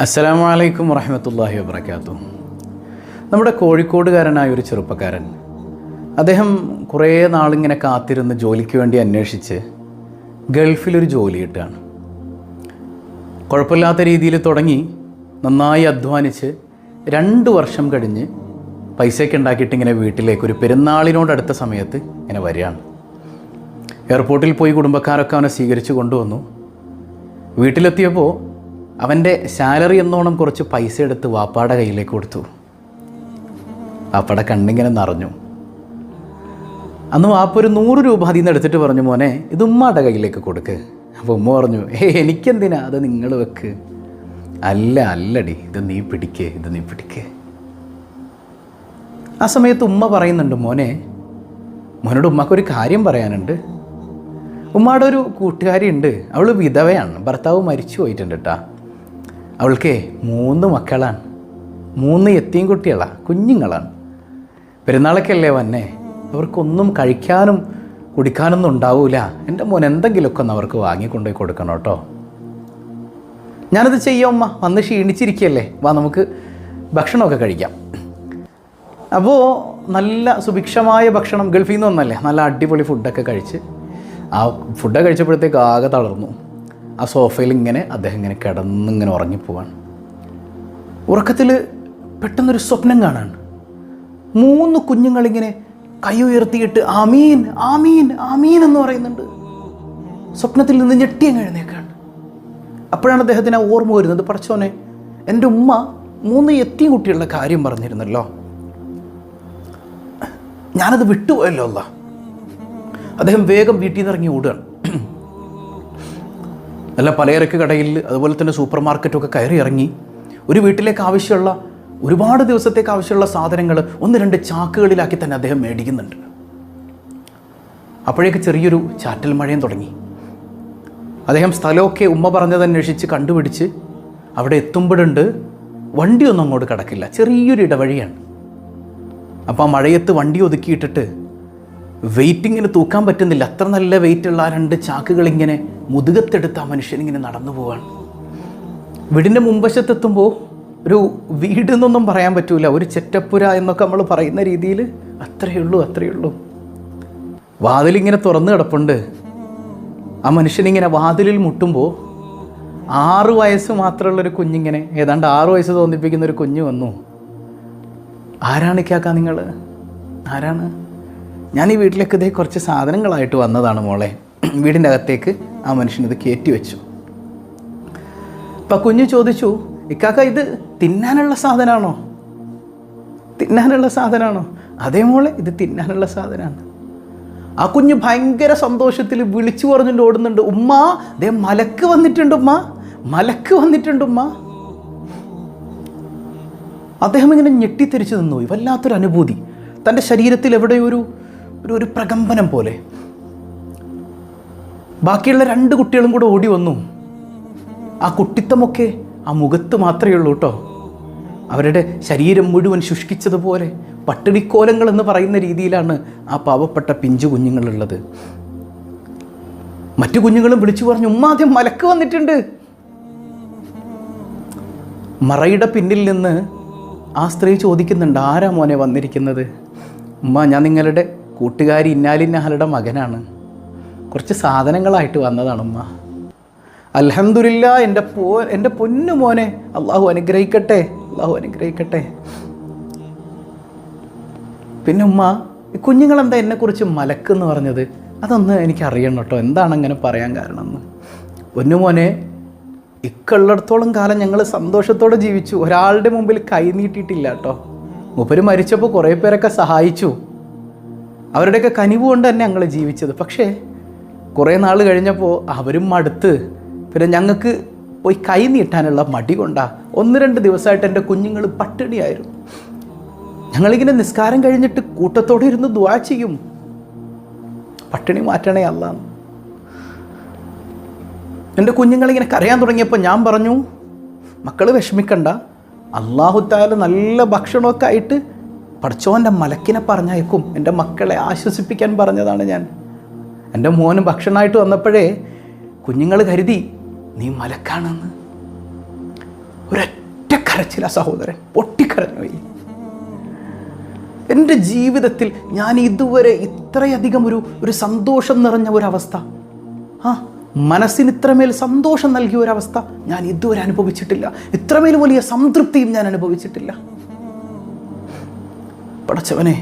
അസ്സലാമു അലൈക്കും വറഹ്മത്തുള്ളാഹി വബറകാതുഹു. നമ്മുടെ കോഴിക്കോടുകാരനായ ഒരു ചെറുപ്പക്കാരൻ, അദ്ദേഹം കുറേ നാളിങ്ങനെ കാത്തിരുന്ന് ജോലിക്ക് വേണ്ടി അന്വേഷിച്ച് ഗൾഫിലൊരു ജോലി കിട്ടുകയാണ്. കുഴപ്പമില്ലാത്ത രീതിയിൽ തുടങ്ങി നന്നായി അധ്വാനിച്ച് 2 വർഷം കഴിഞ്ഞ് പൈസയൊക്കെ ഉണ്ടാക്കിയിട്ട് ഇങ്ങനെ വീട്ടിലേക്ക് ഒരു പെരുന്നാളിനോടടുത്ത സമയത്ത് ഇങ്ങനെ വരികയാണ്. എയർപോർട്ടിൽ പോയി കുടുംബക്കാരൊക്കെ അവനെ സ്വീകരിച്ച് കൊണ്ടുവന്നു. വീട്ടിലെത്തിയപ്പോൾ അവൻ്റെ സാലറി എന്നോണം കുറച്ച് പൈസ എടുത്ത് വാപ്പാടെ കയ്യിലേക്ക് കൊടുത്തു. വാപ്പാടെ കണ്ണിങ്ങനെ നിറഞ്ഞു. അന്ന് വാപ്പ ഒരു 100 രൂപ അതിൽ നിന്ന് എടുത്തിട്ട് പറഞ്ഞു, മോനെ ഇത് ഉമ്മാടെ കയ്യിലേക്ക് കൊടുക്ക്. അപ്പോൾ ഉമ്മ പറഞ്ഞു, എനിക്കെന്തിനാ, അത് നിങ്ങൾ വെക്ക്. അല്ലടി, ഇത് നീ പിടിക്ക്. ആ സമയത്ത് ഉമ്മ പറയുന്നുണ്ട്, മോനോട് ഉമ്മക്കൊരു കാര്യം പറയാനുണ്ട്. ഉമ്മയുടെ ഒരു കൂട്ടുകാരി ഉണ്ട്, അവൾ വിധവയാണ്, ഭർത്താവ് മരിച്ചു പോയിട്ടുണ്ട് കേട്ടോ. അവൾക്ക് 3 മക്കളാണ്, 3 യത്തീം കുട്ടികളാണ്, കുഞ്ഞുങ്ങളാണ്. പെരുന്നാളൊക്കെ അല്ലേ വന്നെ, അവർക്കൊന്നും കഴിക്കാനും കുടിക്കാനൊന്നും ഉണ്ടാവില്ല. എൻ്റെ മോൻ എന്തെങ്കിലുമൊക്കെ ഒന്ന് അവർക്ക് വാങ്ങിക്കൊണ്ടുപോയി കൊടുക്കണം കേട്ടോ. ഞാനത് ചെയ്യാം ഉമ്മ, വന്ന് ക്ഷീണിച്ചിരിക്കുകയല്ലേ, വാ നമുക്ക് ഭക്ഷണമൊക്കെ കഴിക്കാം. അപ്പോൾ നല്ല സുഭിക്ഷമായ ഭക്ഷണം, ഗൾഫിൽ നിന്ന് വന്നല്ലേ, നല്ല അടിപൊളി ഫുഡൊക്കെ കഴിച്ച് ആ ഫുഡൊക്കെ കഴിച്ചപ്പോഴത്തേക്ക് ആകെ തളർന്നു. ആ സോഫയിൽ അദ്ദേഹം ഇങ്ങനെ കിടന്നിങ്ങനെ ഉറങ്ങിപ്പോവാണ്. ഉറക്കത്തിൽ പെട്ടെന്നൊരു സ്വപ്നം കാണാൻ 3 കുഞ്ഞുങ്ങളിങ്ങനെ കൈ ഉയർത്തിയിട്ട് ആമീൻ ആമീൻ ആമീൻ എന്ന് പറയുന്നുണ്ട്. സ്വപ്നത്തിൽ നിന്ന് ഞെട്ടിയങ്ങ് എഴുന്നേക്കാണ്. അപ്പോഴാണ് അദ്ദേഹത്തിന് ഓർമ്മ വരുന്നത്, പടച്ചോനെ, എൻ്റെ ഉമ്മ 3 യത്തീം കുട്ടികളുടെ കാര്യം പറഞ്ഞിരുന്നല്ലോ, ഞാനത് വിട്ടുപോയല്ലോ അല്ലാ. അദ്ദേഹം വേഗം വീട്ടിൽ നിന്ന് ഇറങ്ങി ഓടുകയാണ്. നല്ല പലചരക്ക് കടയിൽ അതുപോലെ തന്നെ സൂപ്പർ മാർക്കറ്റൊക്കെ കയറി ഇറങ്ങി ഒരു വീട്ടിലേക്ക് ആവശ്യമുള്ള ഒരുപാട് ദിവസത്തേക്ക് ആവശ്യമുള്ള സാധനങ്ങൾ 1-2 ചാക്കുകളിലാക്കി തന്നെ അദ്ദേഹം മേടിക്കുന്നുണ്ട്. അപ്പോഴേക്ക് ചെറിയൊരു ചാറ്റൽ മഴയും തുടങ്ങി. അദ്ദേഹം സ്ഥലമൊക്കെ ഉമ്മ പറഞ്ഞതന്വേഷിച്ച് കണ്ടുപിടിച്ച് അവിടെ എത്തുമ്പോഴുണ്ട് വണ്ടിയൊന്നും അങ്ങോട്ട് കിടക്കില്ല, ചെറിയൊരു ഇടവഴിയാണ്. അപ്പോൾ ആ മഴയത്ത് വണ്ടി ഒതുക്കിയിട്ടിട്ട് വെയിറ്റിങ്ങിന് തൂക്കാൻ പറ്റുന്നില്ല, അത്ര നല്ല വെയിറ്റുള്ള ആ 2 ചാക്കുകളിങ്ങനെ മുതുകത്തെടുത്ത് ആ മനുഷ്യനിങ്ങനെ നടന്നു പോവാണ്. വീടിൻ്റെ മുൻവശത്തെത്തുമ്പോൾ ഒരു വീടെന്നൊന്നും പറയാൻ പറ്റൂല, ഒരു ചെറ്റപ്പുര എന്നൊക്കെ നമ്മൾ പറയുന്ന രീതിയിൽ അത്രയേ ഉള്ളൂ. വാതിലിങ്ങനെ തുറന്നു കിടപ്പുണ്ട്. ആ മനുഷ്യനിങ്ങനെ വാതിലിൽ മുട്ടുമ്പോൾ 6 വയസ്സ് മാത്രമുള്ളൊരു കുഞ്ഞിങ്ങനെ, ഏതാണ്ട് 6 വയസ്സ് തോന്നിപ്പിക്കുന്നൊരു കുഞ്ഞ് വന്നു. ആരാണ് കേൾക്കാ നിങ്ങൾ? ആരാണ്? ഞാൻ ഈ വീട്ടിലേക്ക് ഇതേ കുറച്ച് സാധനങ്ങളായിട്ട് വന്നതാണ് മോളെ. വീടിൻ്റെ അകത്തേക്ക് ആ മനുഷ്യനിത് കയറ്റി വെച്ചു. അപ്പം കുഞ്ഞ് ചോദിച്ചു, ഇക്കാക്ക ഇത് തിന്നാനുള്ള സാധനമാണോ? അതേ മോളെ, ഇത് തിന്നാനുള്ള സാധനമാണ്. ആ കുഞ്ഞ് ഭയങ്കര സന്തോഷത്തിൽ വിളിച്ചു പറഞ്ഞുകൊണ്ട് ഓടുന്നുണ്ട്, ഉമ്മ ദേ മലക്ക് വന്നിട്ടുണ്ട് ഉമ്മ. അദ്ദേഹം ഇങ്ങനെ ഞെട്ടിത്തെരിച്ചു നിന്നുപോയി. വല്ലാത്തൊരു അനുഭൂതി, തൻ്റെ ശരീരത്തിൽ എവിടെ ഒരു പ്രകമ്പനം പോലെ. ബാക്കിയുള്ള 2 കുട്ടികളും കൂടെ ഓടി വന്നു. ആ കുട്ടിത്തമൊക്കെ ആ മുഖത്ത് മാത്രമേ ഉള്ളൂ കേട്ടോ. അവരുടെ ശരീരം മുഴുവൻ ശുഷ്കിച്ചതുപോലെ പട്ടിണിക്കോലങ്ങൾ എന്ന് പറയുന്ന രീതിയിലാണ് ആ പാവപ്പെട്ട പിഞ്ചു കുഞ്ഞുങ്ങളുള്ളത്. മറ്റു കുഞ്ഞുങ്ങളും വിളിച്ചു പറഞ്ഞു, ഉമ്മ ആദ്യം മലക്ക് വന്നിട്ടുണ്ട്. മറയുടെ പിന്നിൽ നിന്ന് ആ സ്ത്രീ ചോദിക്കുന്നുണ്ട്, ആരാ മോനെ വന്നിരിക്കുന്നത്? ഉമ്മ, ഞാൻ നിങ്ങളുടെ കൂട്ടുകാരി ഇന്നാലിന്നാളുടെ മകനാണ്, കുറച്ച് സാധനങ്ങളായിട്ട് വന്നതാണ് ഉമ്മ. അൽഹംദുലില്ലാ, എൻ്റെ പൊന്നു മോനെ, അള്ളാഹു അനുഗ്രഹിക്കട്ടെ. പിന്നെ ഉമ്മ, കുഞ്ഞുങ്ങളെന്താ എന്നെക്കുറിച്ച് മലക്കെന്ന് പറഞ്ഞത്? അതൊന്ന് എനിക്കറിയണം കേട്ടോ, എന്താണ് അങ്ങനെ പറയാൻ കാരണം എന്ന്. പൊന്നു മോനെ, ഇക്കുള്ളിടത്തോളം കാലം ഞങ്ങൾ സന്തോഷത്തോടെ ജീവിച്ചു, ഒരാളുടെ മുമ്പിൽ കൈ നീട്ടിയിട്ടില്ല കേട്ടോ. മൂപ്പര് മരിച്ചപ്പോൾ കുറേ പേരൊക്കെ സഹായിച്ചു, അവരുടെയൊക്കെ കനിവ് കൊണ്ട് തന്നെ ഞങ്ങൾ ജീവിച്ചത്. പക്ഷേ കുറേ നാൾ കഴിഞ്ഞപ്പോൾ അവരും മടുത്ത്, പിന്നെ ഞങ്ങൾക്ക് പോയി കൈ നീട്ടാനുള്ള മടി കൊണ്ടാ 1-2 ദിവസമായിട്ട് എൻ്റെ കുഞ്ഞുങ്ങൾ പട്ടിണിയായിരുന്നു. ഞങ്ങളിങ്ങനെ നിസ്കാരം കഴിഞ്ഞിട്ട് കൂട്ടത്തോടെ ഇരുന്ന് ദുആ ചെയ്യും, പട്ടിണി മാറ്റണേ അല്ലാഹ്. എൻ്റെ കുഞ്ഞുങ്ങളിങ്ങനെ കരയാൻ തുടങ്ങിയപ്പോൾ ഞാൻ പറഞ്ഞു, മക്കൾ വിഷമിക്കണ്ട, അല്ലാഹു തആല നല്ല ഭക്ഷണമൊക്കെ ആയിട്ട് പടച്ചോൻ്റെ മലക്കിനെ പറഞ്ഞയക്കും, എൻ്റെ മക്കളെ ആശ്വസിപ്പിക്കാൻ പറഞ്ഞതാണ് ഞാൻ. എൻ്റെ മോന് ഭക്ഷണമായിട്ട് വന്നപ്പോഴേ കുഞ്ഞുങ്ങൾ കരുതി നീ മലക്കാണെന്ന്. ഒരൊറ്റ കരച്ചില സഹോദരൻ, പൊട്ടിക്കരഞ്ഞു പോയി. എൻ്റെ ജീവിതത്തിൽ ഞാൻ ഇതുവരെ ഇത്രയധികം ഒരു സന്തോഷം നിറഞ്ഞ ഒരവസ്ഥ, മനസ്സിന് ഇത്രമേൽ സന്തോഷം നൽകിയ ഒരവസ്ഥ ഞാൻ ഇതുവരെ അനുഭവിച്ചിട്ടില്ല. ഇത്രമേൽ വലിയ സംതൃപ്തിയും ഞാൻ അനുഭവിച്ചിട്ടില്ല. പടച്ചവനെ,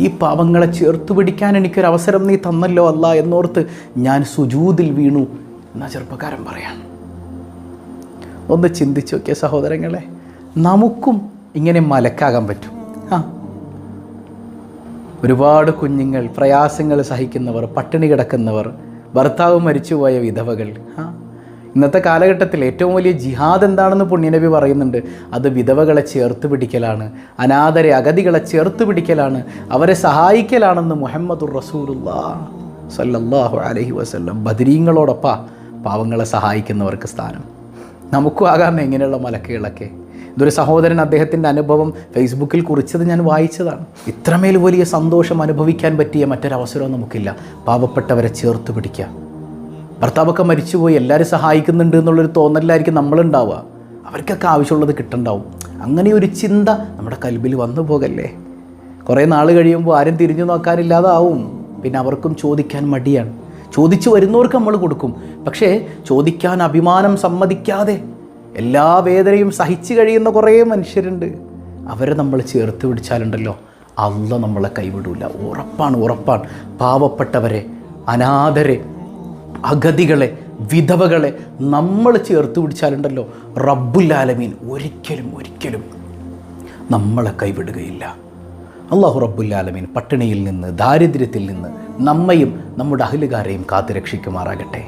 ഈ പാവങ്ങളെ ചേർത്തു പിടിക്കാൻ എനിക്കൊരവസരം നീ തന്നല്ലോ അല്ലാ എന്നോർത്ത് ഞാൻ സുജൂദിൽ വീണു എന്നാ ചെറുപ്പക്കാരൻ പറയാം. ഒന്ന് ചിന്തിച്ചു നോക്കിയ സഹോദരങ്ങളെ, നമുക്കും ഇങ്ങനെ മലക്കാകാൻ പറ്റും. ഒരുപാട് കുഞ്ഞുങ്ങൾ, പ്രയാസങ്ങൾ സഹിക്കുന്നവർ, പട്ടിണി കിടക്കുന്നവർ, ഭർത്താവ് മരിച്ചുപോയ വിധവകൾ. ഇന്നത്തെ കാലഘട്ടത്തിൽ ഏറ്റവും വലിയ ജിഹാദ് എന്താണെന്ന് പുണ്യനബി പറയുന്നുണ്ട്. അത് വിധവകളെ ചേർത്ത് പിടിക്കലാണ്, അനാഥരെ, അഗതികളെ ചേർത്ത് പിടിക്കലാണ്, അവരെ സഹായിക്കലാണെന്ന് മുഹമ്മദുർ റസൂലുള്ളാഹി സ്വല്ലല്ലാഹു അലൈഹി വസല്ലം. ബദരീങ്ങളോടൊപ്പം പാവങ്ങളെ സഹായിക്കുന്നവർക്ക് സ്ഥാനം. നമുക്കും ആകാമേ ഇങ്ങനെയുള്ള മലക്കുകളൊക്കെ. ഇതൊരു സഹോദരൻ അദ്ദേഹത്തിൻ്റെ അനുഭവം ഫേസ്ബുക്കിൽ കുറിച്ചത് ഞാൻ വായിച്ചതാണ്. ഇത്രമേൽ വലിയ സന്തോഷം അനുഭവിക്കാൻ പറ്റിയ മറ്റൊരവസരവും നമുക്കില്ല. പാവപ്പെട്ടവരെ ചേർത്ത് പിടിക്കുക. ഭർത്താവൊക്കെ മരിച്ചുപോയി, എല്ലാവരും സഹായിക്കുന്നുണ്ട് എന്നുള്ളൊരു തോന്നലിലായിരിക്കും നമ്മളുണ്ടാവുക. അവർക്കൊക്കെ ആവശ്യമുള്ളത് കിട്ടുന്നുണ്ടാവും. അങ്ങനെ ഒരു ചിന്ത നമ്മുടെ കൽബിൽ വന്നു പോകല്ലേ. കുറേ നാൾ കഴിയുമ്പോൾ ആരും തിരിഞ്ഞു നോക്കാനില്ലാതാവും. പിന്നെ അവർക്കും ചോദിക്കാൻ മടിയാണ്. ചോദിച്ചു വരുന്നവർക്ക് നമ്മൾ കൊടുക്കും. പക്ഷേ ചോദിക്കാൻ അഭിമാനം സമ്മതിക്കാതെ എല്ലാ വേദനയും സഹിച്ചു കഴിയുന്ന കുറേ മനുഷ്യരുണ്ട്. അവരെ നമ്മൾ ചേർത്ത് പിടിച്ചാലുണ്ടല്ലോ, അല്ലാഹ് നമ്മളെ കൈവിടൂല. ഉറപ്പാണ്. പാവപ്പെട്ടവരെ, അനാഥരെ, അഗതികളെ, വിധവകളെ നമ്മൾ ചേർത്ത് പിടിച്ചാലുണ്ടല്ലോ, റബ്ബുൽ ആലമീൻ ഒരിക്കലും നമ്മളെ കൈവിടുകയില്ല. അല്ലാഹു റബ്ബുൽ ആലമീൻ പട്ടിണിയിൽ നിന്ന്, ദാരിദ്ര്യത്തിൽ നിന്ന് നമ്മയും നമ്മുടെ അഹ്ലുകാരെയും കാത്തുരക്ഷിക്കുമാറാകട്ടെ.